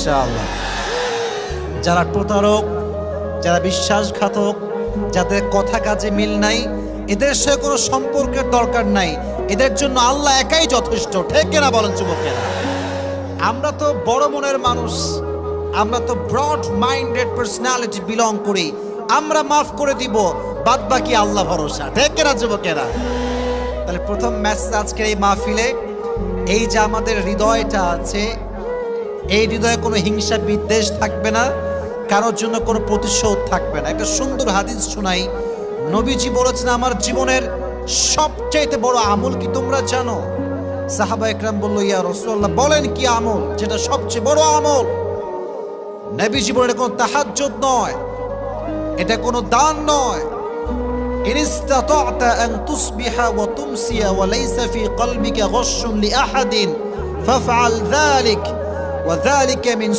ইনশাআল্লাহ। যারা প্রতারক, যারা বিশ্বাসঘাতক, যাদের কথা কাজে মিল নাই, এদের সাথে কোনো সম্পর্কের দরকার নাই, এদের জন্য আল্লাহ একাই যথেষ্ট। ঠিক কিনা বলেন যুবকেরা? আমরা তো বড় মনের মানুষ, আমরা তো ব্রড মাইন্ডেড পার্সোনালিটি বিলং করি, আমরা মাফ করে দিব, বাদ বাকি আল্লাহ ভরসা। ঠিক কিনা যুবকেরা? তাহলে প্রথম মেসেজ আজকের এই মাহফিলে, এই যে আমাদের হৃদয়টা আছে, এই হৃদয়ে কোনো হিংসা বিদ্বেষ থাকবে না, কারোর জন্য কোনো প্রতিশোধ থাকবে না। একটা সুন্দর হাদিস শোনাই। নবীজি বলেছেন, আমার জীবনের সবচেয়ে বড় আমল কি তোমরা জানো? সাহাবা একরাম বলল, ইয়া রাসূলুল্লাহ, বলেন কি আমল যেটা সবচেয়ে বড় আমল? নবীজি বলেন, এটা কোনো তাহাজ্জুদ নয়, এটা কোনো দান নয়। ইন ইসতাতা'তা আন তুসবিহা ওয়া তুমসিয়া ওয়া লাইসা ফি কলবিকা গাশশুন লিআহাদিন ফাফআল যালিক ওয়া যালিকা মিন